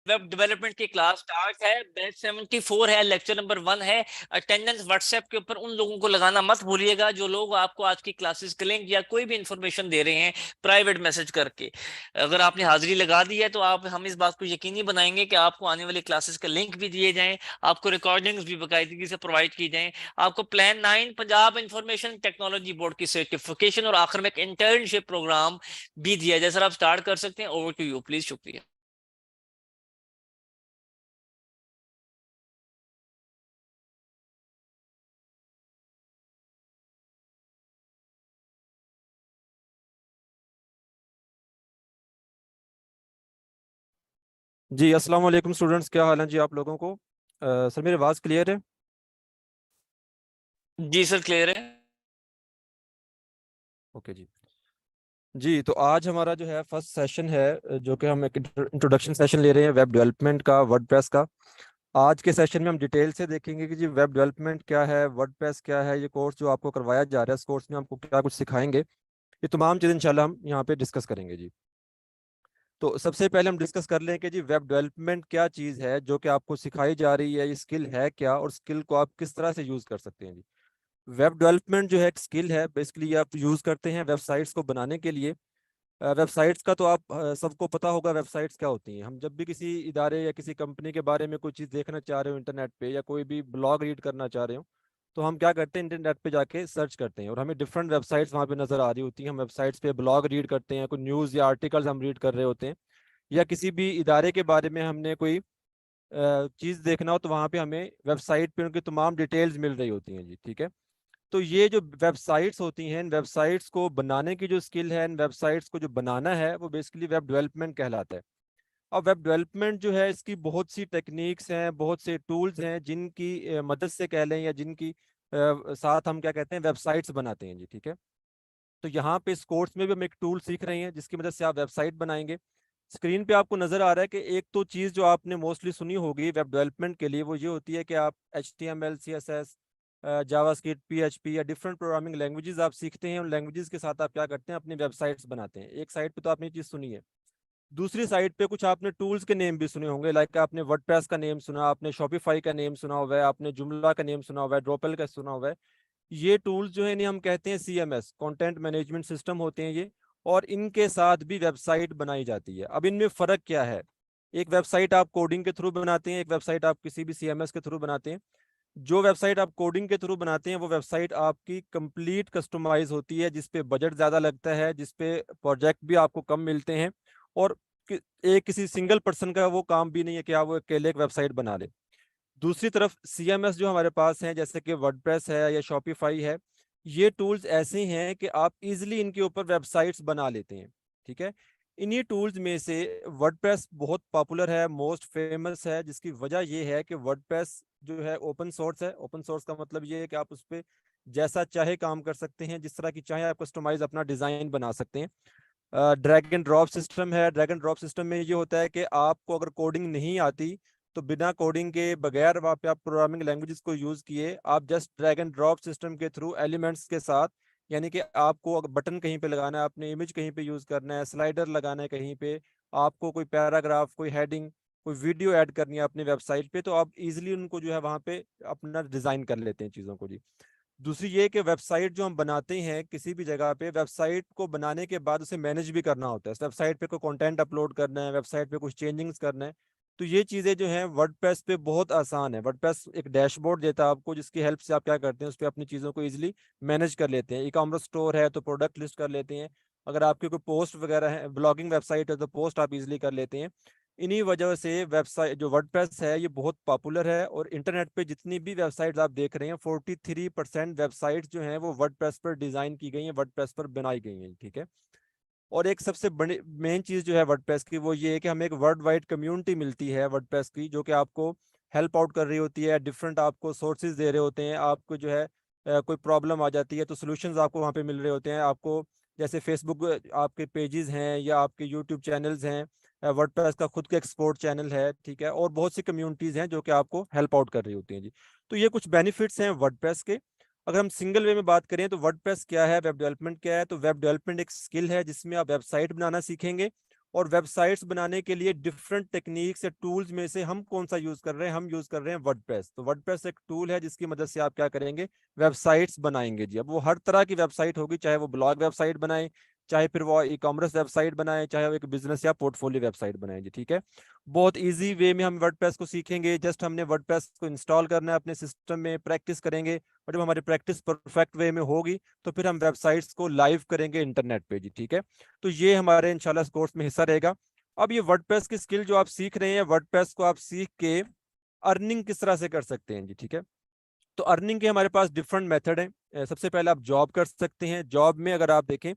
Web development की class start है। Batch 74 है, लेक्चर नंबर 1 है। अटेंडेंस व्हाट्सएप के ऊपर उन लोगों को लगाना मत भूलिएगा जो लोग आपको आज की क्लासेस के लिंक या कोई भी इंफॉर्मेशन दे रहे हैं प्राइवेट मैसेज करके। अगर आपने हाजिरी लगा दी है तो आप हम इस बात को यकीनी बनाएंगे कि आपको आने वाली क्लासेस के लिंक भी दिए जाएं, आपको रिकॉर्डिंग्स भी बाकायदगी से प्रोवाइड की जाएं, आपको plan 9 Punjab information technology board की सर्टिफिकेशन और आखिर में एक इंटर्नशिप प्रोग्राम भी दिया जाए। सर आप स्टार्ट कर सकते हैं। Over to you please. शुक्रिया। जी अस्सलाम वालेकुम स्टूडेंट्स, क्या हाल है जी आप लोगों को। सर मेरी आवाज़ क्लियर है? जी सर क्लियर है। ओके जी। जी तो आज हमारा जो है फर्स्ट सेशन है, जो कि हम एक इंट्रोडक्शन सेशन ले रहे हैं वेब डेवलपमेंट का, वर्डप्रेस का। आज के सेशन में हम डिटेल से देखेंगे कि जी वेब डेवलपमेंट क्या है, वर्डप्रेस क्या है, ये कोर्स जो आपको करवाया जा रहा है, इस कोर्स में आपको क्या कुछ सिखाएंगे, ये तमाम चीज़ें इंशाल्लाह हम यहाँ पे डिस्कस करेंगे जी। तो सबसे पहले हम डिस्कस कर लें कि जी वेब डेवलपमेंट क्या चीज़ है जो कि आपको सिखाई जा रही है, ये स्किल है क्या और स्किल को आप किस तरह से यूज़ कर सकते हैं जी। वेब डेवलपमेंट जो है एक स्किल है, बेसिकली आप यूज़ करते हैं वेबसाइट्स को बनाने के लिए। वेबसाइट्स का तो आप सबको पता होगा वेबसाइट्स क्या होती हैं। हम जब भी किसी इदारे या किसी कंपनी के बारे में कोई चीज़ देखना चाह रहे हो इंटरनेट पे, या कोई भी ब्लॉग रीड करना चाह रहे हो, तो हम क्या करते हैं, इंटरनेट पे जाके सर्च करते हैं और हमें डिफरेंट वेबसाइट्स वहाँ पे नज़र आ रही होती हैं। हम वेबसाइट्स पे ब्लॉग रीड करते हैं, कोई न्यूज़ या आर्टिकल्स हम रीड कर रहे होते हैं, या किसी भी इदारे के बारे में हमने कोई चीज़ देखना हो तो वहाँ पे हमें वेबसाइट पे उनकी तमाम डिटेल्स मिल रही होती हैं जी। ठीक है। तो ये जो वेबसाइट्स होती हैं, इन वेबसाइट्स को बनाने की जो स्किल है, इन वेबसाइट्स को जो बनाना है, वो बेसिकली वेब डेवलपमेंट कहलाता है। अब वेब डेवलपमेंट जो है, इसकी बहुत सी टेक्निक्स हैं, बहुत से टूल्स हैं जिनकी मदद से कह लें, या जिनकी साथ हम क्या कहते हैं, वेबसाइट्स बनाते हैं जी। ठीक है। तो यहाँ पे इस कोर्स में भी हम एक टूल सीख रहे हैं जिसकी मदद से आप वेबसाइट बनाएंगे। स्क्रीन पे आपको नजर आ रहा है कि एक तो चीज़ जो आपने मोस्टली सुनी होगी वेब डेवलपमेंट के लिए, वो ये होती है कि आप HTML CSS जावास्क्रिप्ट PHP या डिफरेंट प्रोग्रामिंग लैंग्वेजेस आप सीखते हैं। उन लैंग्वेजेस के साथ आप क्या करते हैं, अपनी वेबसाइट्स बनाते हैं। एक साइड पे तो आपने ये चीज़ सुनी है। दूसरी साइड पे कुछ आपने टूल्स के नेम भी सुने होंगे, लाइक आपने वर्डप्रेस का नेम सुना, आपने शॉपिफाई का नेम सुना हुआ है, आपने जुमला का नेम सुना हुआ है, ड्रोपल का सुना हुआ है। ये टूल्स जो है इन्हें हम कहते हैं CMS, कंटेंट मैनेजमेंट सिस्टम होते हैं ये। और इनके साथ भी वेबसाइट बनाई जाती है। अब इनमें फ़र्क क्या है? एक वेबसाइट आप कोडिंग के थ्रू बनाते हैं, एक वेबसाइट आप किसी भी CMS के थ्रू बनाते हैं। जो वेबसाइट आप कोडिंग के थ्रू बनाते हैं वो वेबसाइट आपकी कंप्लीट कस्टमाइज होती है, जिसपे बजट ज़्यादा लगता है, जिसपे प्रोजेक्ट भी आपको कम मिलते हैं, और एक किसी सिंगल पर्सन का वो काम भी नहीं है कि आप वो अकेले एक वेबसाइट बना ले। दूसरी तरफ CMS जो हमारे पास हैं, जैसे कि वर्डप्रेस है या शॉपिफाई है, ये टूल्स ऐसे हैं कि आप इजीली इनके ऊपर वेबसाइट्स बना लेते हैं। ठीक है। इन्हीं टूल्स में से वर्डप्रेस बहुत पॉपुलर है, मोस्ट फेमस है, जिसकी वजह ये है कि वर्डप्रेस जो है ओपन सोर्स है। ओपन सोर्स का मतलब ये है कि आप उस पर जैसा चाहे काम कर सकते हैं, जिस तरह की चाहे आप कस्टमाइज अपना डिज़ाइन बना सकते हैं। ड्रैग एंड ड्रॉप सिस्टम है। ड्रैग एंड ड्रॉप सिस्टम में ये होता है कि आपको अगर कोडिंग नहीं आती तो बिना कोडिंग के बगैर वहाँ पे आप प्रोग्रामिंग लैंग्वेजेस को यूज़ किए, आप just drag and drop system के थ्रू एलिमेंट्स के साथ, यानी कि आपको अगर बटन कहीं पे लगाना है, आपने इमेज कहीं पे यूज़ करना है, स्लाइडर लगाना है कहीं पे, आपको कोई पैराग्राफ, कोई हेडिंग, कोई वीडियो ऐड करनी है अपनी वेबसाइट पे, तो आप इजीली उनको जो है वहाँ पे अपना डिज़ाइन कर लेते हैं चीज़ों को जी। दूसरी ये कि वेबसाइट जो हम बनाते हैं किसी भी जगह पे, वेबसाइट को बनाने के बाद उसे मैनेज भी करना होता है। वेबसाइट पे कोई कंटेंट अपलोड करना है, वेबसाइट पे कुछ चेंजिंग्स करना है, तो ये चीज़ें जो हैं वर्डप्रेस पे बहुत आसान है। वर्डप्रेस एक डैशबोर्ड देता है आपको, जिसकी हेल्प से आप क्या करते हैं, उस पर अपनी चीज़ों को ईजिली मैनेज कर लेते हैं। E-कॉमर्स स्टोर है तो प्रोडक्ट लिस्ट कर लेते हैं। अगर आपकी कोई पोस्ट वगैरह है, ब्लॉगिंग वेबसाइट है, तो पोस्ट आप इजिली कर लेते हैं। इन्हीं वजह से वेबसाइट जो वर्डप्रेस है ये बहुत पॉपुलर है। और इंटरनेट पे जितनी भी वेबसाइट्स आप देख रहे हैं, 43% वेबसाइट्स जो हैं वो वर्डप्रेस पर डिज़ाइन की गई हैं, वर्डप्रेस पर बनाई गई हैं। ठीक है। और एक सबसे बड़ी मेन चीज़ जो है वर्डप्रेस की, वो ये है कि हमें एक वर्ल्ड वाइड कम्युनिटी मिलती है वर्डप्रेस की, जो कि आपको हेल्प आउट कर रही होती है, डिफरेंट आपको सोर्सेज दे रहे होते हैं। आपको जो है कोई प्रॉब्लम आ जाती है तो सोल्यूशंस आपको वहाँ पे मिल रहे होते हैं आपको। जैसे फेसबुक आपके पेजेस हैं या आपके यूट्यूब चैनल्स हैं, वर्डप्रेस का खुद का एक्सपोर्ट चैनल है। ठीक है। और बहुत सी कम्युनिटीज़ हैं जो कि आपको हेल्प आउट कर रही होती हैं जी। तो ये कुछ बेनिफिट्स हैं वर्डप्रेस के। अगर हम सिंगल वे में बात करें तो वर्डप्रेस क्या है, वेब डेवलपमेंट क्या है, तो वेब डेवलपमेंट एक स्किल है जिसमें आप वेबसाइट बनाना सीखेंगे और वेबसाइट्स बनाने के लिए डिफरेंट टेक्निक्स या टूल्स में से हम कौन सा यूज कर रहे हैं, हम यूज कर रहे हैं वर्डप्रेस। तो वर्डप्रेस एक टूल है जिसकी मदद से आप क्या करेंगे, वेबसाइट्स बनाएंगे जी। अब वो हर तरह की वेबसाइट होगी, चाहे वो ब्लॉग वेबसाइट बनाए, चाहे फिर वो ई कॉमर्स वेबसाइट बनाए, चाहे वो एक बिजनेस या पोर्टफोलियो वेबसाइट बनाए जी। ठीक है, बहुत इजी वे में हम वर्डप्रेस को सीखेंगे। जस्ट हमने वर्डप्रेस को इंस्टॉल करना है अपने सिस्टम में, प्रैक्टिस करेंगे, और जब हमारी प्रैक्टिस परफेक्ट वे में होगी तो फिर हम वेबसाइट्स को लाइव करेंगे इंटरनेट पे जी। ठीक है, तो ये हमारे इंशाल्लाह कोर्स में हिस्सा रहेगा। अब ये वर्डप्रेस की स्किल जो आप सीख रहे हैं, वर्डप्रेस को आप सीख के अर्निंग किस तरह से कर सकते हैं जी। ठीक है, तो अर्निंग के हमारे पास डिफरेंट मेथड हैं। सबसे पहले आप जॉब कर सकते हैं। जॉब में अगर आप देखें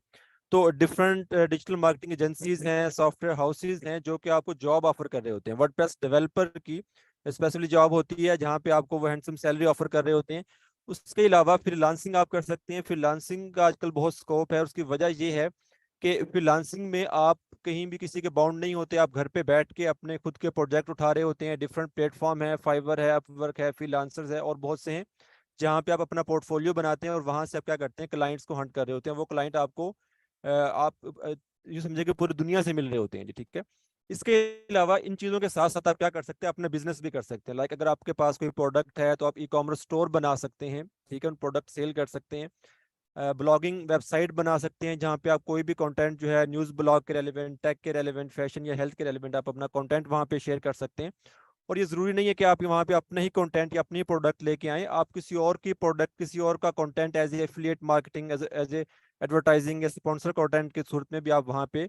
तो डिफरेंट डिजिटल मार्केटिंग एजेंसीज हैं, सॉफ्टवेयर हाउसेज हैं, जो कि आपको जॉब ऑफर कर रहे होते हैं। वर्डप्रेस डेवलपर की स्पेशली जॉब होती है जहाँ पे आपको वो हैंडसम सैलरी ऑफर कर रहे होते हैं। उसके अलावा फ्रीलांसिंग आप कर सकते हैं। फ्रीलांसिंग का आजकल बहुत स्कोप है। उसकी वजह ये है कि फ्रीलांसिंग में आप कहीं भी किसी के बाउंड नहीं होते, आप घर पे बैठ के अपने खुद के प्रोजेक्ट उठा रहे होते हैं। डिफरेंट प्लेटफॉर्म है, फाइवर है, अपवर्क है, फ्रीलांसर्स है और बहुत से हैं, जहाँ पे आप अपना पोर्टफोलियो बनाते हैं और वहां से आप क्या करते हैं, क्लाइंट्स को हंट कर रहे होते हैं। वो क्लाइंट आपको ये समझे कि पूरी दुनिया से मिल रहे होते हैं जी। ठीक है, इसके अलावा इन चीज़ों के साथ साथ आप क्या कर सकते हैं, अपना बिजनेस भी कर सकते हैं। लाइक अगर आपके पास कोई प्रोडक्ट है तो आप ई कॉमर्स स्टोर बना सकते हैं। ठीक है, उन प्रोडक्ट सेल कर सकते हैं। ब्लॉगिंग वेबसाइट बना सकते हैं जहाँ पे आप कोई भी कंटेंट जो है न्यूज़ ब्लॉग के रेलिवेंट, टेक के रेलिवेंट, फैशन या हेल्थ के रेलिवेंट, आप अपना कंटेंट वहाँ पे शेयर कर सकते हैं। और ये ज़रूरी नहीं है कि आप वहाँ पे अपना ही कंटेंट या अपनी प्रोडक्ट लेके आए, आप किसी और की प्रोडक्ट, किसी और का content as a affiliate marketing, as a advertising या स्पॉन्सर कंटेंट की सूरत में भी आप वहाँ पे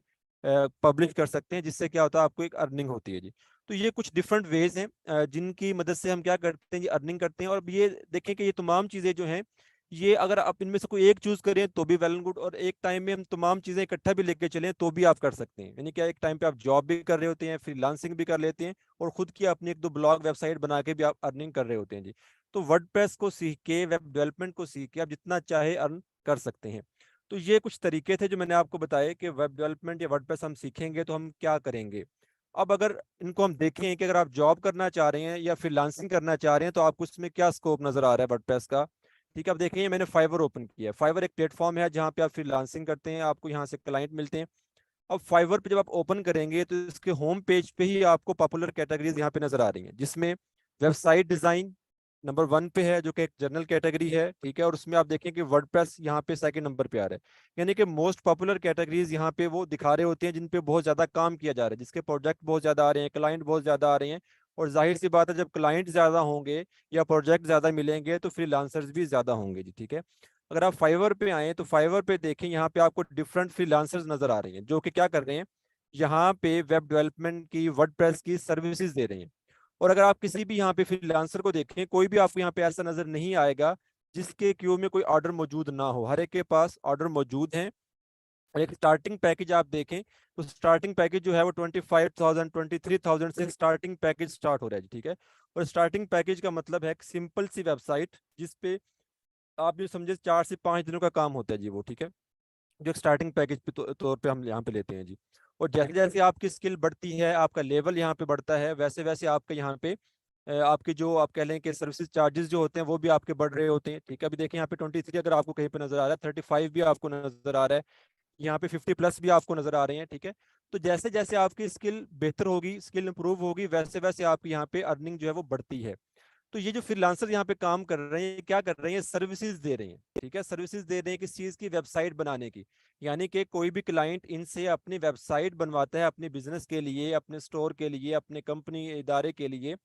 पब्लिश कर सकते हैं, जिससे क्या होता है, आपको एक अर्निंग होती है जी। तो ये कुछ डिफरेंट वेज हैं जिनकी मदद से हम क्या करते हैं जी, अर्निंग करते हैं। और अब ये देखें कि ये तमाम चीज़ें जो हैं, ये अगर आप इनमें से कोई एक चूज करें तो भी वेल एंड गुड, और एक टाइम में हम तमाम चीजें इकट्ठा भी लेके चलें तो भी आप कर सकते हैं। यानी क्या, एक टाइम पे आप जॉब भी कर रहे होते हैं, फ्रीलांसिंग भी कर लेते हैं, और खुद की अपनी एक दो ब्लॉग वेबसाइट बना के भी आप अर्निंग कर रहे होते हैं जी। तो वर्डप्रेस को सीख के, वेब डेवलपमेंट को सीख के आप जितना चाहे अर्न कर सकते हैं। तो ये कुछ तरीके थे जो मैंने आपको बताए कि वेब डेवलपमेंट या वर्डप्रेस हम सीखेंगे तो हम क्या करेंगे। अब अगर इनको हम देखें कि अगर आप जॉब करना चाह रहे हैं या फ्रीलांसिंग करना चाह रहे हैं तो आपको इसमें क्या स्कोप नजर आ रहा है वर्डप्रेस का। ठीक है, अब देखिए मैंने फाइवर ओपन किया है। फाइवर एक प्लेटफॉर्म है जहाँ पे आप फ्रीलांसिंग करते हैं, आपको यहाँ से क्लाइंट मिलते हैं। अब फाइवर पे जब आप ओपन करेंगे तो इसके होम पेज पे ही आपको पॉपुलर कैटेगरीज यहाँ पे नजर आ रही हैं, जिसमें वेबसाइट डिजाइन नंबर 1 पे है, जो कि एक जनरल कैटेगरी है। ठीक है, और उसमें आप देखें कि वर्डप्रेस यहाँ पे सेकंड नंबर पे आ रहा है। यानी कि मोस्ट पॉपुलर कैटेगरीज यहाँ पे वो दिखा रहे होते हैं जिन पे बहुत ज्यादा काम किया जा रहा है, जिसके प्रोजेक्ट बहुत ज्यादा आ रहे हैं, क्लाइंट बहुत ज्यादा आ रहे हैं। और जाहिर सी बात है, जब क्लाइंट ज्यादा होंगे या प्रोजेक्ट ज्यादा मिलेंगे तो फ्रीलांसर्स भी ज्यादा होंगे जी। ठीक है, अगर आप फाइवर पे आए तो फाइवर पे देखें, यहाँ पे आपको डिफरेंट फ्रीलांसर्स नजर आ रहे हैं जो कि क्या कर रहे हैं, यहाँ पे वेब डेवलपमेंट की, वर्डप्रेस की सर्विसेज दे रहे हैं। और अगर आप किसी भी यहाँ पे फ्रीलांसर को देखें, कोई भी आपको यहाँ पे ऐसा नजर नहीं आएगा जिसके क्यू में कोई ऑर्डर मौजूद ना हो। हर एक के पास ऑर्डर मौजूद हैं। और एक स्टार्टिंग पैकेज आप देखें तो स्टार्टिंग पैकेज जो है वो 25,000, 23,000 से स्टार्टिंग पैकेज स्टार्ट हो रहा है जी। ठीक है, और स्टार्टिंग पैकेज का मतलब है एक सिंपल सी वेबसाइट जिसपे आप ये समझे 4 से 5 दिनों का काम होता है जी वो। ठीक है, जो एक स्टार्टिंग पैकेज पे तौर पे हम यहाँ पे लेते हैं जी। और जैसे जैसे आपकी स्किल बढ़ती है, आपका लेवल यहाँ पे बढ़ता है, वैसे वैसे आपके यहाँ पे आपके जो आप कह लें कि सर्विसेज चार्जेस जो होते हैं वो भी आपके बढ़ रहे होते हैं। ठीक है, अभी देखिए यहाँ पे 23 अगर आपको कहीं पे नजर आ रहा है, 35 भी आपको नजर आ रहा है, यहाँ पे 50+ भी आपको नजर आ रहे हैं। ठीक है, तो जैसे जैसे आपकी स्किल बेहतर होगी, स्किल इंप्रूव होगी, वैसे वैसे आपकी यहाँ पे अर्निंग जो है वो बढ़ती है। तो ये जो फ्रीलांसर यहाँ पे काम कर रहे हैं, क्या कर रहे हैं, सर्विसेज दे रहे हैं। ठीक है, सर्विसेज दे रहे हैं किस चीज़ की, वेबसाइट बनाने की। यानी कि कोई भी क्लाइंट इनसे अपनी वेबसाइट बनवाता है अपने बिजनेस के लिए, अपने स्टोर के लिए, अपने कंपनी इदारे के लिए,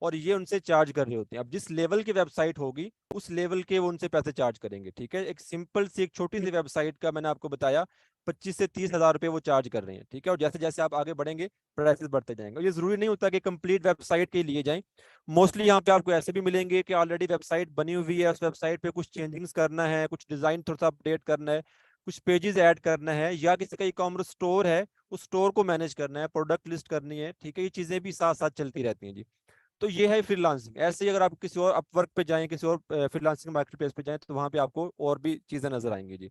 और ये उनसे चार्ज कर रहे होते हैं। अब जिस लेवल की वेबसाइट होगी उस लेवल के वो उनसे पैसे चार्ज करेंगे। ठीक है, एक सिंपल सी एक छोटी सी वेबसाइट का मैंने आपको बताया 25 से 30 हज़ार रुपये वो चार्ज कर रहे हैं। ठीक है, और जैसे जैसे आप आगे बढ़ेंगे प्राइसेस बढ़ते जाएंगे। और ये जरूरी नहीं होता कि कंप्लीट वेबसाइट के लिए जाएं। मोस्टली यहाँ पे आपको ऐसे भी मिलेंगे कि ऑलरेडी वेबसाइट बनी हुई है, उस वेबसाइट पे कुछ चेंजिंग्स करना है, कुछ डिजाइन थोड़ा सा अपडेट करना है, कुछ पेजेस ऐड करना है, या किसी का ई कॉमर्स स्टोर है उस स्टोर को मैनेज करना है, प्रोडक्ट लिस्ट करनी है। ठीक है, ये चीजें भी साथ साथ चलती रहती हैं जी। तो ये है फ्रीलांसिंग। ऐसे ही अगर आप किसी और अपवर्क पे जाएं, किसी और फ्रीलांसिंग मार्केट प्लेस पे जाएं, तो वहां पे आपको और भी चीजें नजर आएंगी जी।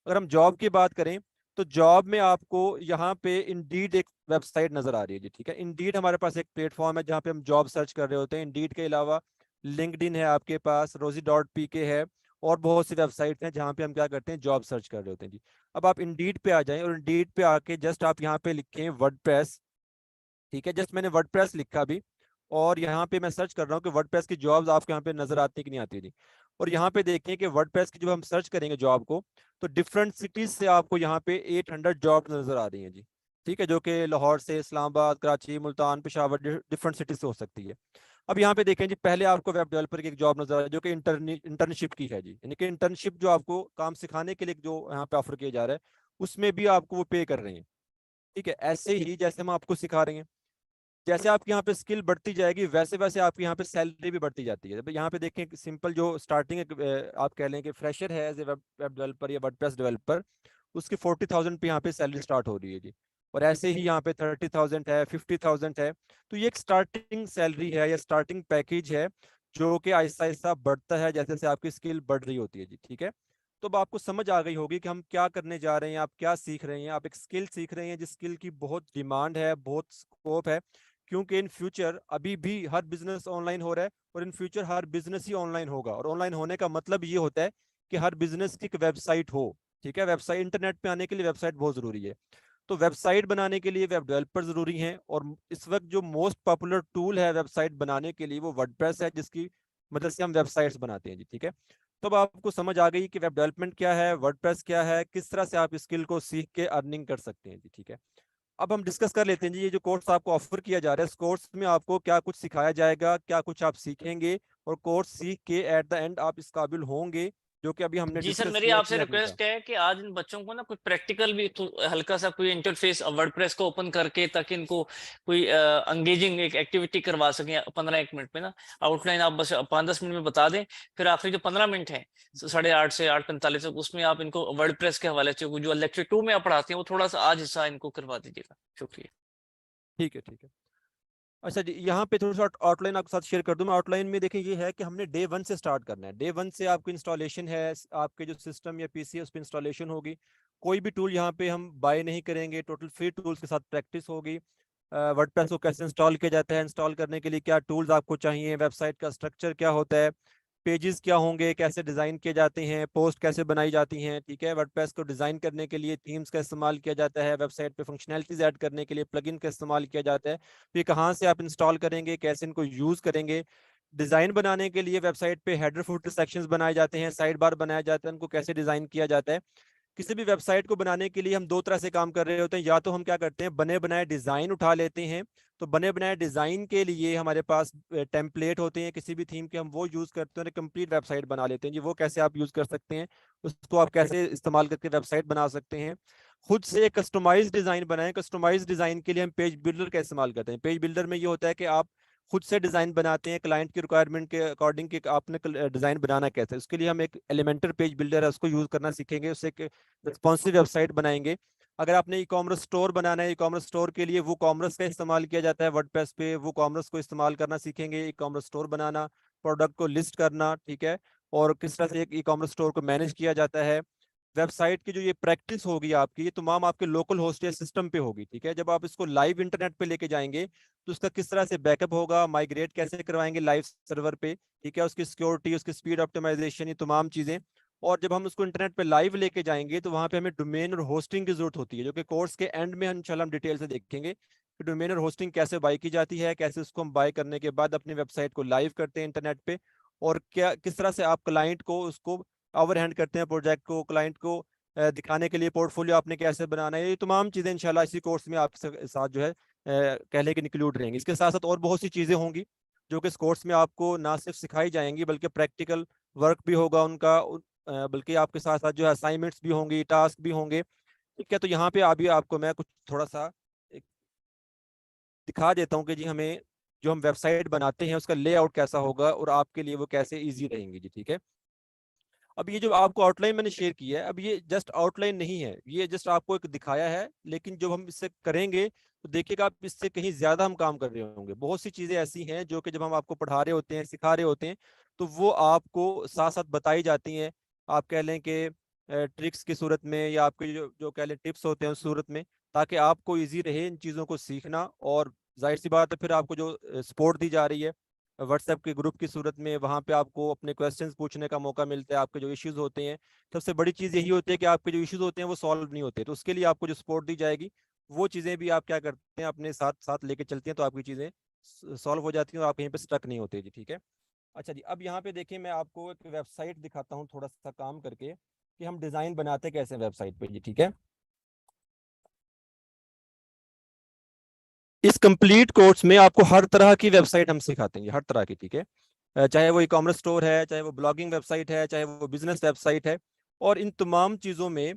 अगर हम जॉब की बात करें तो जॉब में आपको यहाँ पे इंडीड एक वेबसाइट नजर आ रही है जी। ठीक है, इंडीड हमारे पास एक प्लेटफॉर्म है जहाँ पे हम जॉब सर्च कर रहे होते हैं। इंडीड के अलावा लिंक्डइन है आपके पास, रोजी.pk है, और बहुत सी वेबसाइट हैं जहाँ पे हम क्या करते हैं, जॉब सर्च कर रहे होते हैं जी। अब आप इंडीड पे आ जाएं और इंडीड पे आके जस्ट आप यहाँ पे लिखें वर्डप्रेस। ठीक है, जस्ट मैंने वर्डप्रेस लिखा अभी, और यहाँ पे मैं सर्च कर रहा हूँ कि वर्डप्रेस की जॉब्स आपको यहाँ पे नजर आती है कि नहीं आती है जी। और यहाँ पे देखें कि वर्डप्रेस की जब हम सर्च करेंगे जॉब को, तो डिफरेंट सिटीज से आपको यहाँ पे 800 जॉब नजर आ रही हैं जी। ठीक है, जो कि लाहौर से, इस्लामाबाद, कराची, मुल्तान, पेशावर, डिफरेंट सिटीज से हो सकती है। अब यहाँ पे देखें जी, पहले आपको वेब डेवलपर की एक जॉब नजर आ रही है जो कि इंटर्नशिप की है जी, यानी कि इंटर्नशिप जो आपको काम सिखाने के लिए जो यहाँ पे ऑफर किया जा रहा है, उसमें भी आपको वो पे कर रहे हैं। ठीक है, ऐसे ही जैसे हम आपको सिखा रहे हैं, जैसे आपकी यहाँ पे स्किल बढ़ती जाएगी वैसे वैसे आपकी यहाँ पे सैलरी भी बढ़ती जाती है। यहाँ पे देखें, सिंपल जो स्टार्टिंग आप कह लें कि फ्रेशर है एज ए वेब डेवलपर या वर्डप्रेस डेवलपर, उसकी 40,000 पे यहाँ पे सैलरी स्टार्ट हो रही है जी। और ऐसे ही यहाँ पे 30,000 है, 50,000 है। तो ये एक स्टार्टिंग सैलरी है या स्टार्टिंग पैकेज है, जो कि आहिस्ता आहिस्ता बढ़ता है जैसे जैसे आपकी स्किल बढ़ रही होती है जी। ठीक है, तो अब आपको समझ आ गई होगी कि हम क्या करने जा रहे हैं, आप क्या सीख रहे हैं। आप एक स्किल सीख रहे हैं जिस स्किल की बहुत डिमांड है, बहुत स्कोप है, क्योंकि इन फ्यूचर अभी भी हर बिजनेस ऑनलाइन हो रहा है, और in future her business he online होगा। और ऑनलाइन होने का मतलब ये होता है कि हर बिजनेस की एक वेबसाइट हो। ठीक है, वेबसाइट, इंटरनेट पे आने के लिए वेबसाइट बहुत जरूरी है। तो वेबसाइट बनाने के लिए वेब डेवलपर जरूरी हैं, और इस वक्त जो मोस्ट पॉपुलर टूल है वेबसाइट बनाने के लिए वो वर्डप्रेस है, जिसकी मदद से हम वेबसाइट्स बनाते हैं जी। ठीक है, तो अब आपको समझ आ गई कि वेब डेवलपमेंट क्या है, वर्डप्रेस क्या है, किस तरह से आप स्किल को सीख के अर्निंग कर सकते हैं जी। ठीक है, अब हम डिस्कस कर लेते हैं जी, ये जो कोर्स आपको ऑफर किया जा रहा है, इस कोर्स में आपको क्या कुछ सिखाया जाएगा, क्या कुछ आप सीखेंगे, और कोर्स सीख के एट द एंड आप इस काबिल होंगे जो कि अभी हमने जी सर, डिस्कस मेरी किया आपसे एग्जैक्टली था। रिक्वेस्ट है कि आज इन बच्चों को ना कुछ प्रैक्टिकल भी तो हल्का सा कोई इंटरफेस वर्डप्रेस को ओपन करके, ताकि इनको कोई अंगेजिंग एक एक्टिविटी करवा सकें 15-1 मिनट में ना। आउटलाइन आप बस 5-10 मिनट में बता दें, फिर आखिरी जो 15 मिनट है 8:30 से 8:45 तक, उसमें आप इनको वर्डप्रेस के हवाले से जो लेक्चर 2 में आप पढ़ाते हैं वो थोड़ा सा आज हिस्सा इनको करवा दीजिएगा। शुक्रिया। ठीक है, ठीक है। अच्छा जी, यहाँ पे थोड़ा सा आउटलाइन आपके साथ शेयर कर दूं मैं। आउटलाइन में देखें, ये है कि हमने डे 1 से स्टार्ट करना है। डे 1 से आपको इंस्टॉलेशन है, आपके जो सिस्टम या पीसी है उस पर इंस्टॉलेशन होगी। कोई भी टूल यहाँ पे हम बाय नहीं करेंगे, टोटल फ्री टूल्स के साथ प्रैक्टिस होगी। वर्डप्रेस को कैसे इंस्टॉल किया जाता है, इंस्टॉल करने के लिए क्या टूल्स आपको चाहिए, वेबसाइट का स्ट्रक्चर क्या होता है, पेजेस क्या होंगे, कैसे डिज़ाइन किए जाते हैं, पोस्ट कैसे बनाई जाती हैं। ठीक है, वर्डप्रेस को डिज़ाइन करने के लिए थीम्स का इस्तेमाल किया जाता है, वेबसाइट पे फंक्शनैलिटीज ऐड करने के लिए प्लगइन का इस्तेमाल किया जाता है। तो ये कहाँ से आप इंस्टॉल करेंगे, कैसे इनको यूज़ करेंगे। डिज़ाइन बनाने के लिए वेबसाइट पे हेडर फुटर सेक्शंस बनाए जाते हैं, साइड बार बनाया जाता है, उनको कैसे डिज़ाइन किया जाता है। किसी भी वेबसाइट को बनाने के लिए हम दो तरह से काम कर रहे होते हैं। या तो हम क्या करते हैं, बने बनाए डिजाइन उठा लेते हैं। तो बने बनाए डिजाइन के लिए हमारे पास टेम्पलेट होते हैं किसी भी थीम के, हम वो यूज करते हैं, कंप्लीट वेबसाइट बना लेते हैं जी। वो कैसे आप यूज कर सकते हैं, उसको आप कैसे इस्तेमाल करके वेबसाइट बना सकते हैं। खुद से कस्टमाइज डिजाइन बनाएं। कस्टमाइज डिजाइन के लिए हम पेज बिल्डर का इस्तेमाल करते हैं। पेज बिल्डर में ये होता है कि आप खुद से डिजाइन बनाते हैं क्लाइंट की रिक्वायरमेंट के अकॉर्डिंग कि आपने डिजाइन बनाना कैसे है। उसके लिए हम एक एलिमेंटर पेज बिल्डर है, उसको यूज करना सीखेंगे, उससे एक रिस्पॉन्सिव वेबसाइट बनाएंगे। अगर आपने ई कॉमर्स स्टोर बनाना है, ई कॉमर्स स्टोर के लिए वो कॉमर्स का इस्तेमाल किया जाता है वर्डप्रेस पे, वो कॉमर्स को इस्तेमाल करना सीखेंगे। ई कॉमर्स स्टोर बनाना, प्रोडक्ट को लिस्ट करना, ठीक है, और किस तरह से एक ई कॉमर्स स्टोर को मैनेज किया जाता है। वेबसाइट की जो ये प्रैक्टिस होगी आपकी, ये तमाम आपके लोकल होस्ट या सिस्टम पे होगी। ठीक है, जब आप इसको लाइव इंटरनेट पे लेके जाएंगे तो उसका किस तरह से बैकअप होगा, माइग्रेट कैसे करवाएंगे लाइव सर्वर पे, ठीक है, उसकी सिक्योरिटी, उसकी स्पीड ऑप्टिमाइजेशन, ये तमाम चीजें। और जब हम उसको इंटरनेट पे लाइव लेके जाएंगे तो वहां पे हमें डोमेन और होस्टिंग की जरूरत होती है, जो कि कोर्स के एंड में इंशाल्लाह हम डिटेल से देखेंगे कि डोमेन और होस्टिंग कैसे बाय की जाती है, कैसे उसको हम बाय करने के बाद अपनी वेबसाइट को लाइव करते हैं इंटरनेट पे, और क्या किस तरह से आप क्लाइंट को उसको ओवर हैंड करते हैं, प्रोजेक्ट को क्लाइंट को दिखाने के लिए पोर्टफोलियो आपने कैसे बनाना है। ये तमाम चीजें इंशाल्लाह इसी कोर्स में आपके साथ जो है कह लें कि इंक्लूड रहेंगी। इसके साथ साथ और बहुत सी चीजें होंगी जो कि इस कोर्स में आपको ना सिर्फ सिखाई जाएंगी बल्कि प्रैक्टिकल वर्क भी होगा उनका, बल्कि आपके साथ साथ जो है असाइनमेंट्स भी होंगी, टास्क भी होंगे। ठीक है, तो यहाँ पे अभी आपको मैं कुछ थोड़ा सा एक दिखा देता हूँ कि जी हमें जो हम वेबसाइट बनाते हैं उसका लेआउट कैसा होगा और आपके लिए वो कैसे ईजी रहेंगी जी। ठीक है, अब ये जो आपको आउटलाइन मैंने शेयर किया है, अब ये जस्ट आउटलाइन नहीं है, ये जस्ट आपको एक दिखाया है, लेकिन जब हम इससे करेंगे तो देखिएगा आप इससे कहीं ज्यादा हम काम कर रहे होंगे। बहुत सी चीजें ऐसी हैं जो कि जब हम आपको पढ़ा रहे होते हैं, सिखा रहे होते हैं, तो वो आपको साथ साथ बताई जाती हैं। आप कह लें कि ट्रिक्स की सूरत में, या आपके जो जो कह लें टिप्स होते हैं उस सूरत में, ताकि आपको ईजी रहे इन चीज़ों को सीखना। और जाहिर सी बात है फिर आपको जो सपोर्ट दी जा रही है व्हाट्सएप के ग्रुप की सूरत में, वहाँ पे आपको अपने क्वेश्चंस पूछने का मौका मिलता है, आपके जो इश्यूज होते हैं। सबसे बड़ी चीज़ यही होती है कि आपके जो इश्यूज होते हैं वो सॉल्व नहीं होते, तो उसके लिए आपको जो सपोर्ट दी जाएगी वो चीज़ें भी आप क्या करते हैं अपने साथ साथ लेके चलते हैं, तो आपकी चीज़ें सॉल्व हो जाती हैं और आप कहीं पे स्टक नहीं होते जी। ठीक है। अच्छा जी, अब यहाँ पे देखिए मैं आपको एक वेबसाइट दिखाता हूँ थोड़ा सा काम करके, कि हम डिज़ाइन बनाते कैसे हैं वेबसाइट पे जी। ठीक है। इस कंप्लीट कोर्स में आपको हर तरह की वेबसाइट हम सिखाते हैं, हर तरह की। ठीक है। चाहे वो ई कॉमर्स स्टोर है, चाहे वो ब्लॉगिंग वेबसाइट है, चाहे वो बिजनेस वेबसाइट है। और इन तमाम चीज़ों में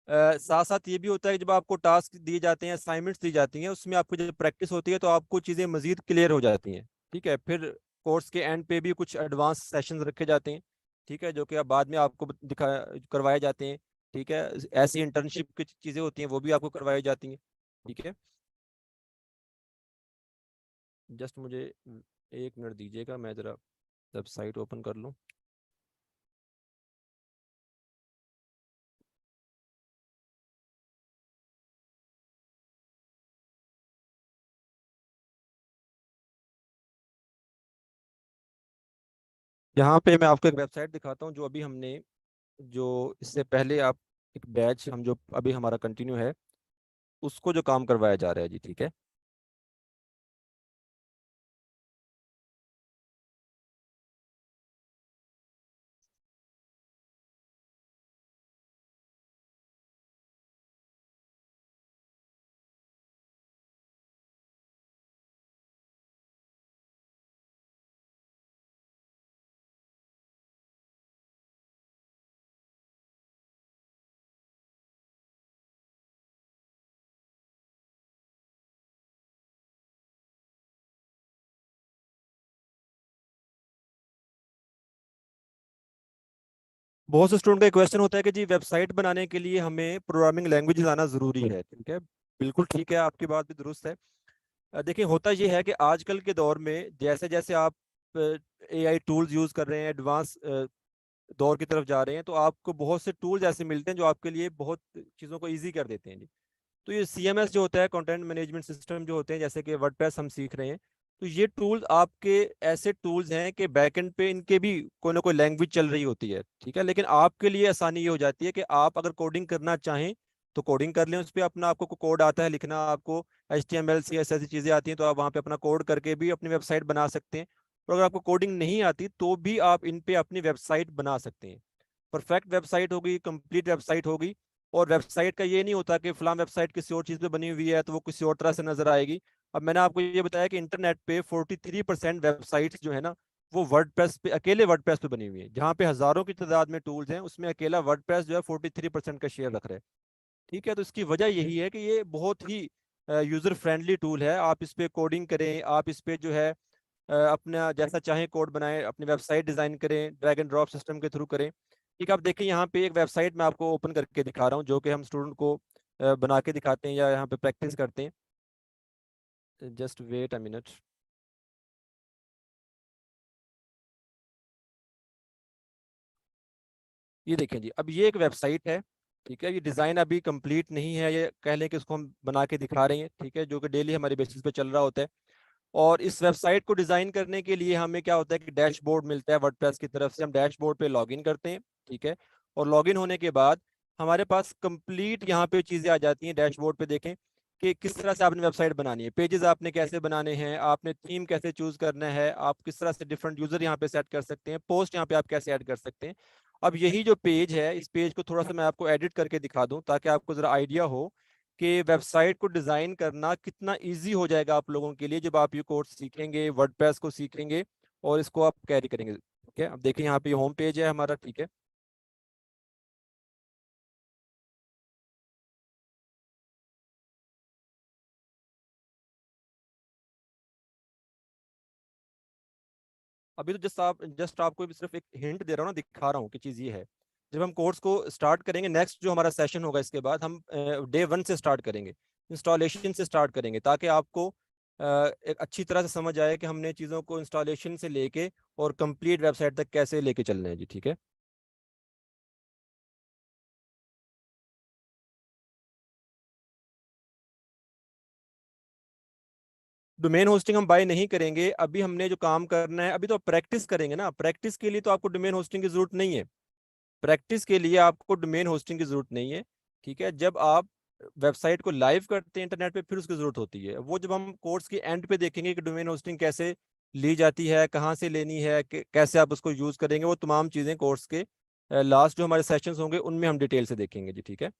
साथ साथ ये भी होता है कि जब आपको टास्क दिए जाते हैं, असाइनमेंट्स दी जाती हैं, उसमें आपको जब प्रैक्टिस होती है तो आपको चीज़ें मजीद क्लियर हो जाती हैं। ठीक है। फिर कोर्स के एंड पे भी कुछ एडवांस सेशंस रखे जाते हैं। ठीक है, जो कि अब बाद में आपको दिखा करवाए जाते हैं। ठीक है। ऐसी इंटर्नशिप की चीज़ें होती हैं वो भी आपको करवाई जाती हैं। ठीक है। जस्ट मुझे 1 मिनट दीजिएगा, मैं ज़रा वेबसाइट ओपन कर लूँ। यहाँ पे मैं आपको एक वेबसाइट दिखाता हूँ जो अभी हमने, जो इससे पहले आप एक बैच हम जो अभी हमारा कंटिन्यू है उसको जो काम करवाया जा रहा है जी। ठीक है। बहुत से स्टूडेंट का क्वेश्चन होता है कि जी वेबसाइट बनाने के लिए हमें प्रोग्रामिंग लैंग्वेज आना जरूरी है। ठीक है। बिल्कुल ठीक है, आपकी बात भी दुरुस्त है। देखिए होता ये है कि आजकल के दौर में जैसे जैसे आप एआई टूल्स यूज कर रहे हैं, एडवांस दौर की तरफ जा रहे हैं, तो आपको बहुत से टूल्स ऐसे मिलते हैं जो आपके लिए बहुत चीज़ों को ईजी कर देते हैं जी। तो ये सीएमएस जो होता है, कंटेंट मैनेजमेंट सिस्टम जो होते हैं, जैसे कि वर्डप्रेस हम सीख रहे हैं, तो ये टूल्स आपके ऐसे टूल्स हैं कि बैकएंड पे इनके भी कोई ना कोई लैंग्वेज चल रही होती है। ठीक है। लेकिन आपके लिए आसानी ये हो जाती है कि आप अगर कोडिंग करना चाहें तो कोडिंग कर लें उस पर, अपना आपको कोड आता है लिखना, आपको HTML CSS ऐसी चीज़ें आती हैं तो आप वहाँ पे अपना कोड करके भी अपनी वेबसाइट बना सकते हैं। और अगर आपको कोडिंग नहीं आती तो भी आप इन पे अपनी वेबसाइट बना सकते हैं। परफेक्ट वेबसाइट होगी, कंप्लीट वेबसाइट होगी। और वेबसाइट का ये नहीं होता कि फलां वेबसाइट किसी और चीज़ पे बनी हुई है तो वो किसी और तरह से नजर आएगी। अब मैंने आपको ये बताया कि इंटरनेट पे 43% वेबसाइट्स जो है ना वो वर्डप्रेस पे, अकेले वर्डप्रेस पे बनी हुई है। जहाँ पे हजारों की तादाद में टूल्स हैं उसमें अकेला वर्डप्रेस जो है 43% का शेयर रख रहा है। ठीक है। तो इसकी वजह यही है कि ये बहुत ही यूजर फ्रेंडली टूल है। आप इस पे कोडिंग करें, आप इस पे जो है अपना जैसा चाहें कोड बनाएं, अपनी वेबसाइट डिजाइन करें, ड्रैग एंड ड्रॉप सिस्टम के थ्रू करें। ठीक है। आप देखिए यहाँ पे एक वेबसाइट मैं आपको ओपन करके दिखा रहा हूँ जो कि हम स्टूडेंट को बना के दिखाते हैं या यहाँ पे प्रैक्टिस करते हैं। Just wait a minute. ये देखें जी, अब ये एक वेबसाइट है। ठीक है। ये डिज़ाइन अभी कंप्लीट नहीं है, ये कह लें कि इसको हम बना के दिखा रहे हैं। ठीक है, जो कि डेली हमारे बेसिस पे चल रहा होता है। और इस वेबसाइट को डिज़ाइन करने के लिए हमें क्या होता है कि डैशबोर्ड मिलता है वर्डप्रेस की तरफ से, हम डैशबोर्ड पे लॉगिन करते हैं। ठीक है। और लॉगिन होने के बाद हमारे पास कंप्लीट यहाँ पे चीज़ें आ जाती हैं। डैशबोर्ड पे देखें कि किस तरह से आपने वेबसाइट बनानी है, पेजेस आपने कैसे बनाने हैं, आपने थीम कैसे चूज करना है, आप किस तरह से डिफरेंट यूजर यहाँ पे सेट कर सकते हैं, पोस्ट यहाँ पे आप कैसे ऐड कर सकते हैं। अब यही जो पेज है, इस पेज को थोड़ा सा मैं आपको एडिट करके दिखा दूं ताकि आपको जरा आइडिया हो कि वेबसाइट को डिजाइन करना कितना इजी हो जाएगा आप लोगों के लिए जब आप ये कोर्स सीखेंगे, वर्डप्रेस को सीखेंगे और इसको आप कैरी करेंगे। ठीक है। अब देखिए यहाँ पे होम पेज है हमारा। ठीक है। अभी तो जस्ट आपको भी सिर्फ एक हिंट दे रहा हूँ ना, दिखा रहा हूँ कि चीज़ ये है। जब हम कोर्स को स्टार्ट करेंगे, नेक्स्ट जो हमारा सेशन होगा इसके बाद हम डे 1 से स्टार्ट करेंगे, इंस्टॉलेशन से स्टार्ट करेंगे, ताकि आपको एक अच्छी तरह से समझ आए कि हमने चीज़ों को इंस्टॉलेशन से लेके और कंप्लीट वेबसाइट तक कैसे लेके चलना है जी। ठीक है। डोमेन होस्टिंग हम बाय नहीं करेंगे। अभी हमने जो काम करना है, अभी तो प्रैक्टिस करेंगे ना। प्रैक्टिस के लिए तो आपको डोमेन होस्टिंग की जरूरत नहीं है। प्रैक्टिस के लिए आपको डोमेन होस्टिंग की जरूरत नहीं है। ठीक है, जब आप वेबसाइट को लाइव करते हैं इंटरनेट पे, फिर उसकी जरूरत होती है। वो जब हम कोर्स के एंड पे देखेंगे कि डोमेन होस्टिंग कैसे ली जाती है, कहाँ से लेनी है, कैसे आप उसको यूज करेंगे, वो तमाम चीजें कोर्स के लास्ट जो हमारे सेशंस होंगे उनमें हम डिटेल से देखेंगे जी। ठीक है,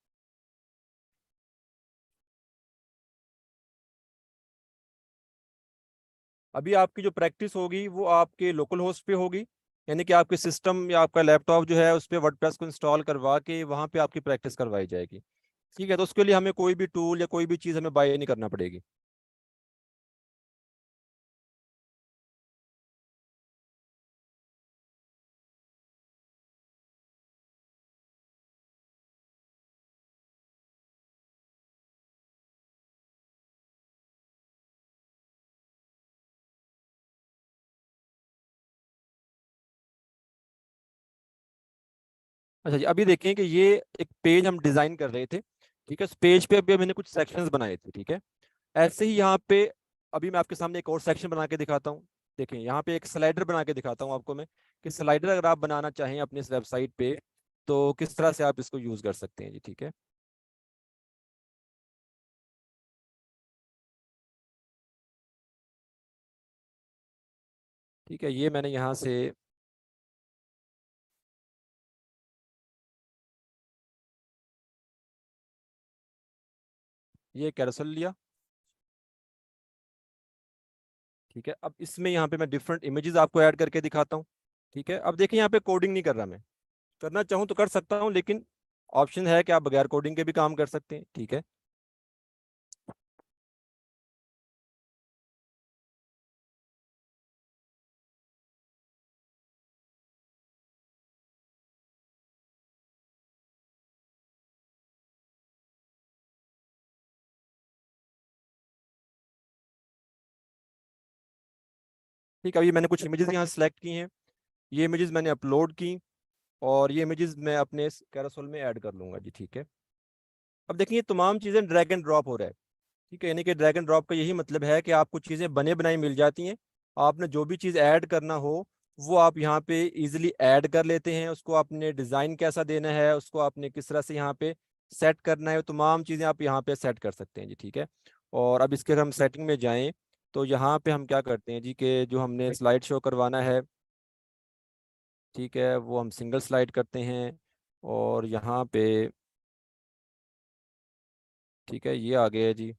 अभी आपकी जो प्रैक्टिस होगी वो आपके लोकल होस्ट पे होगी, यानी कि आपके सिस्टम या आपका लैपटॉप जो है उस पर वर्डप्रेस को इंस्टॉल करवा के वहाँ पे आपकी प्रैक्टिस करवाई जाएगी। ठीक है, तो उसके लिए हमें कोई भी टूल या कोई भी चीज़ हमें बाय नहीं करना पड़ेगी। अच्छा जी, अभी देखें कि ये एक पेज हम डिजाइन कर रहे थे। ठीक है, उस पेज पे अभी मैंने कुछ सेक्शंस बनाए थे। ठीक है, ऐसे ही यहाँ पे अभी मैं आपके सामने एक और सेक्शन बना के दिखाता हूँ। देखें, यहाँ पे एक स्लाइडर बना के दिखाता हूँ आपको मैं, कि स्लाइडर अगर आप बनाना चाहें अपनी इस वेबसाइट पे तो किस तरह से आप इसको यूज कर सकते हैं जी। ठीक है, ठीक है, ये मैंने यहाँ से ये कैरोसेल लिया। ठीक है, अब इसमें यहाँ पे मैं डिफरेंट इमेजेस आपको ऐड करके दिखाता हूँ। ठीक है, अब देखिए यहाँ पे कोडिंग नहीं कर रहा मैं। करना चाहूँ तो कर सकता हूँ, लेकिन ऑप्शन है कि आप बगैर कोडिंग के भी काम कर सकते हैं। ठीक है, ठीक है, अभी मैंने कुछ इमेजेस यहाँ सेलेक्ट की हैं। ये इमेजेस मैंने अपलोड की और ये इमेजेस मैं अपने कैरोसेल में ऐड कर लूंगा जी। ठीक है, अब देखिए ये तमाम चीज़ें ड्रैग एंड ड्रॉप हो रहा है। ठीक है, यानी कि ड्रैग एंड ड्रॉप का यही मतलब है कि आपको चीज़ें बने बनाई मिल जाती हैं। आपने जो भी चीज़ ऐड करना हो वो आप यहाँ पे इजीली ऐड कर लेते हैं। उसको आपने डिज़ाइन कैसा देना है, उसको आपने किस तरह से यहाँ पे सेट करना है, वो तमाम चीज़ें आप यहाँ पे सेट कर सकते हैं जी। ठीक है, और अब इसके अगर हम सेटिंग में जाएं तो यहाँ पे हम क्या करते हैं जी, कि जो हमने स्लाइड शो करवाना है, ठीक है, वो हम सिंगल स्लाइड करते हैं। और यहाँ पे ठीक है, ये आ गया है जी।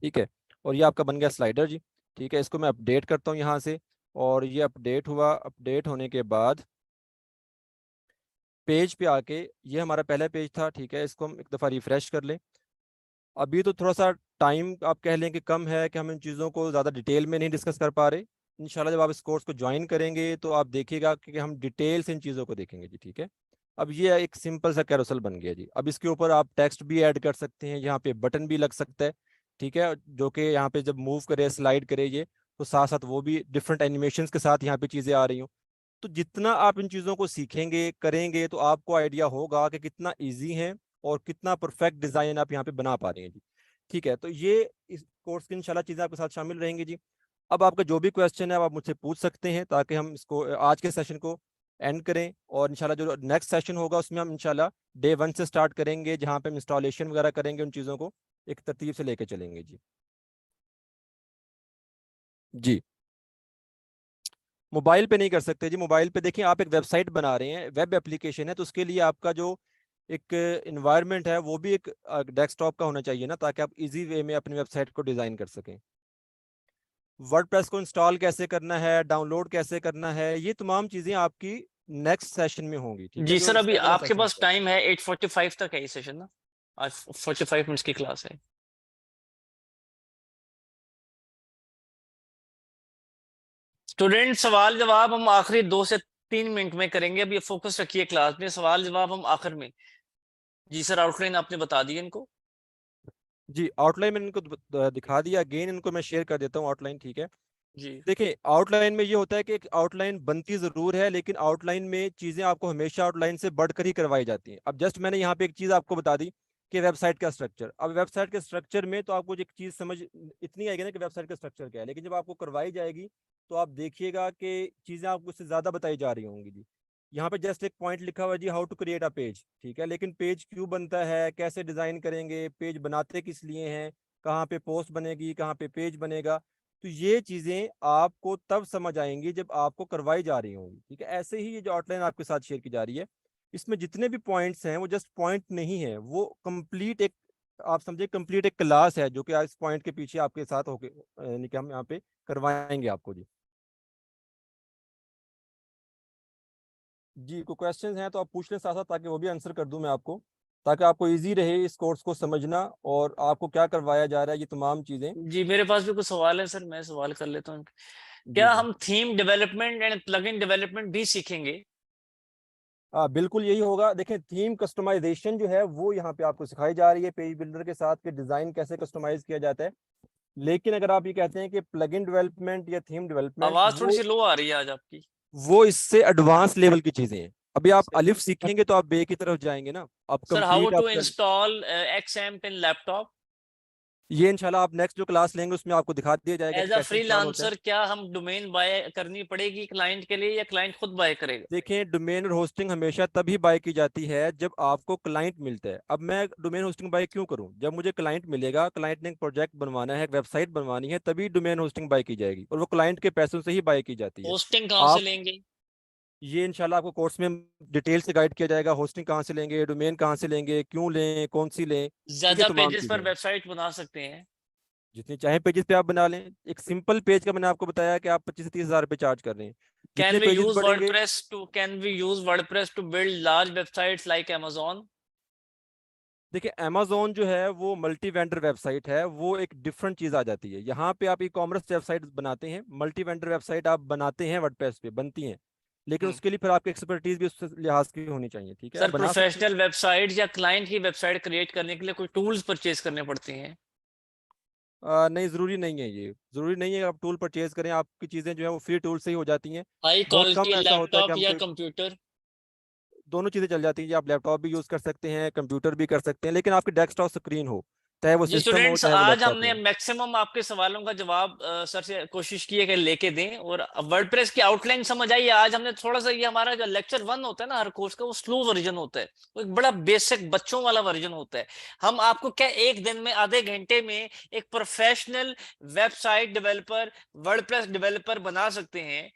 ठीक है, और ये आपका बन गया स्लाइडर जी। ठीक है, इसको मैं अपडेट करता हूँ यहाँ से, और ये अपडेट हुआ। अपडेट होने के बाद पेज पे आके, ये हमारा पहला पेज था। ठीक है, इसको हम एक दफ़ा रिफ्रेश कर लें। अभी तो थोड़ा सा टाइम आप कह लें कि कम है, कि हम इन चीज़ों को ज़्यादा डिटेल में नहीं डिस्कस कर पा रहे। इंशाल्लाह जब आप इस कोर्स को ज्वाइन करेंगे तो आप देखिएगा कि हम डिटेल से इन चीज़ों को देखेंगे जी। ठीक है, अब ये एक सिंपल सा कैरोसेल बन गया जी। अब इसके ऊपर आप टेक्स्ट भी ऐड कर सकते हैं, यहाँ पे बटन भी लग सकता है। ठीक है, जो कि यहाँ पे जब मूव करे, स्लाइड करे ये, तो साथ साथ वो भी डिफरेंट एनिमेशंस के साथ यहाँ पे चीज़ें आ रही हूँ। तो जितना आप इन चीज़ों को सीखेंगे करेंगे तो आपको आइडिया होगा कि कितना इजी है और कितना परफेक्ट डिज़ाइन आप यहाँ पे बना पा रहे हैं जी। ठीक है, तो ये इस कोर्स की इंशाल्लाह चीज़ें आपके साथ शामिल रहेंगी जी। अब आपका जो भी क्वेश्चन है आप मुझसे पूछ सकते हैं, ताकि हम इसको आज के सेशन को एंड करें। और इंशाल्लाह जो नेक्स्ट सेशन होगा उसमें हम इंशाल्लाह डे 1 से स्टार्ट करेंगे, जहाँ पे हम इंस्टॉलेशन वगैरह करेंगे, उन चीज़ों को एक तरतीब से लेके चलेंगे जी। जी, मोबाइल पे नहीं कर सकते जी। मोबाइल पे देखिए, आप एक वेबसाइट बना रहे हैं, वेब एप्लीकेशन है, तो उसके लिए आपका जो एक इन्वायरमेंट है वो भी एक डेस्कटॉप का होना चाहिए ना, ताकि आप इजी वे में अपनी वेबसाइट को डिज़ाइन कर सकें। वर्डप्रेस को इंस्टॉल कैसे करना है, डाउनलोड कैसे करना है, ये तमाम चीज़ें आपकी नेक्स्ट सेशन में होंगी। ठीक है, जी जो सर, अभी इसका अगला आपके सेशन पास होगा। टाइम है 8:45 तक है ये सेशन ना? आज 45 मिनट्स की क्लास है। स्टूडेंट, सवाल जवाब हम आखिरी 2 से 3 मिनट में करेंगे। अब ये फोकस रखिए क्लास में, सवाल जवाब हम आखिर में। जी सर, आउटलाइन आपने बता दी इनको। जी, आउटलाइन मैंने इनको दिखा दिया। अगेन इनको मैं शेयर कर देता हूँ आउटलाइन। ठीक है, जी देखिए आउटलाइन में ये होता है कि एक आउटलाइन बनती जरूर है, लेकिन आउटलाइन में चीजें आपको हमेशा आउटलाइन से बढ़कर ही करवाई जाती हैं। अब जस्ट मैंने यहाँ पे एक चीज आपको बता दी कि वेबसाइट का स्ट्रक्चर। अब वेबसाइट के स्ट्रक्चर में तो आपको एक चीज समझ इतनी आएगी ना कि वेबसाइट का स्ट्रक्चर क्या है, लेकिन जब आपको करवाई जाएगी तो आप देखिएगा कि चीजें आपको उससे ज्यादा बताई जा रही होंगी जी। यहाँ पे जस्ट एक पॉइंट लिखा हुआ है जी, how to create a page, ठीक है, लेकिन पेज क्यों बनता है, कैसे डिजाइन करेंगे, पेज बनाते किस लिए हैं, कहाँ पे पोस्ट बनेगी, कहाँ पे पेज बनेगा, तो ये चीजें आपको तब समझ आएंगी जब आपको करवाई जा रही होंगी, ठीक है। ऐसे ही ये जो आउटलाइन आपके साथ शेयर की जा रही है, इसमें जितने भी पॉइंट्स हैं वो जस्ट पॉइंट नहीं है, वो कंप्लीट एक, आप समझे कंप्लीट एक क्लास है जो कि इस पॉइंट के पीछे आपके साथ होके यानी कि हम यहाँ पे करवाएंगे आपको जी। जी कोई क्वेश्चंस हैं तो आप पूछ लें साथ साथ, ताकि वो भी आंसर कर दूं मैं आपको, ताकि आपको इजी रहे इस कोर्स को समझना और आपको क्या करवाया जा रहा है, ये तमाम चीजें। जी, मेरे पास भी कुछ सवाल है सर, मैं सवाल कर लेता हूँ। जी क्या जी। हम theme development and plugin development भी सीखेंगे? हाँ बिल्कुल यही होगा। देखें थीम कस्टमाइजेशन जो है वो यहाँ पे आपको सिखाई जा रही है पेज बिल्डर के साथ, कि डिजाइन कैसे कस्टमाइज किया जाता है। लेकिन अगर आप ये कहते हैं कि प्लगइन डेवलपमेंट या थीम डेवलपमेंट, आवाज थोड़ी वो सी लो आ रही है आज आपकी। वो इससे एडवांस लेवल की चीजें हैं। अभी आप अलिफ सीखेंगे तो आप बे की तरफ जाएंगे ना, अब सर, हाउ कंप्लीट टू आपका। इंस्टॉल एक्सएम्प इन लैपटॉप? ये इंशाल्लाह आप नेक्स्ट जो क्लास लेंगे उसमें आपको दिखा दिया जाएगा एज कि अ कैसे इंस्टॉल होता है। फ्रीलांसर क्या हम डोमेन बाय करनी पड़ेगी क्लाइंट के लिए, या क्लाइंट खुद बाय करेगा? देखें डोमेन और होस्टिंग हमेशा तभी बाय की जाती है जब आपको क्लाइंट मिलता है। अब मैं डोमेन होस्टिंग बाय क्यों करूं, जब मुझे क्लाइंट मिलेगा, क्लाइंट ने एक प्रोजेक्ट बनवाना है, एक वेबसाइट बनवानी है, तभी डोमेन होस्टिंग बाय की जाएगी, और वो क्लाइंट के पैसों से ही बाय की जाती है। होस्टिंग कहाँ से आप लेंगे? ये इंशाल्लाह आपको कोर्स में डिटेल से गाइड किया जाएगा, होस्टिंग कहाँ से लेंगे, डोमेन कहाँ से लेंगे, क्यों लें, कौन सी लें, ठीक है, ज्यादा तमाम पेजेस पर चीजें। वेबसाइट बना सकते हैं? जितने चाहे पेजेस पे आप बना लें। एक सिंपल पेज का मैंने आपको बताया कि आप 25 से 30 हज़ार रुपये चार्ज कर रहे हैं। कैन जितने वी पेजेस यूज बढ़ेंगे। WordPress to can we use WordPress to build large websites like amazon? देखिए अमेजोन जो है वो मल्टी वेंडर वेबसाइट है, वो एक डिफरेंट चीज आ जाती है। यहाँ पे आप ई कॉमर्स वेबसाइट बनाते हैं, मल्टी वेंडर वेबसाइट आप बनाते हैं, वर्डप्रेस पे बनती हैं, लेकिन हम्म। उसके लिए फिर आपकी एक्सपर्टीज भी उस लिहाज की होनी चाहिए, ठीक है, आप सर, बना सकते हैं। प्रोफेशनल वेबसाइट या क्लाइंट की वेबसाइट क्रिएट करने के लिए कोई टूल्स परचेज करने पड़ते हैं? नहीं ज़रूरी नहीं है, ये ज़रूरी नहीं है आप टूल परचेज करें, आपकी चीज़ें जो है वो फ्री टूल से ही हो जाती हैं। हाई बहुत कम क्वालिटी ऐसा होता है कि लैपटॉप हम या कोई, कंप्यूटर? दोनों चीज़ें चल जाती हैं जी। आप लैपटॉप भी यूज़ कर सकते हैं, कंप्यूटर भी कर सकते हैं, लेकिन आपकी डेस्कटॉप स्क्रीन हो, चाहे वो जी सिस्टम हो स्टूडेंट्स, चाहे वो आज लैपटॉप हमने हो। मैक्सिमम आपके सवालों का जवाब सर से कोशिश की है कि लेके दें, और वर्डप्रेस की आउटलाइन समझ आई है। आज हमने थोड़ा सा, ये हमारा जो लेक्चर 1 होता है ना हर कोर्स का, वो स्लो वर्जन होता है, वो एक बड़ा बेसिक बच्चों वाला वर्जन होता है। हम आपको क्या एक दिन में, आधे घंटे में एक professional website developer, WordPress developer बना सकते हैं।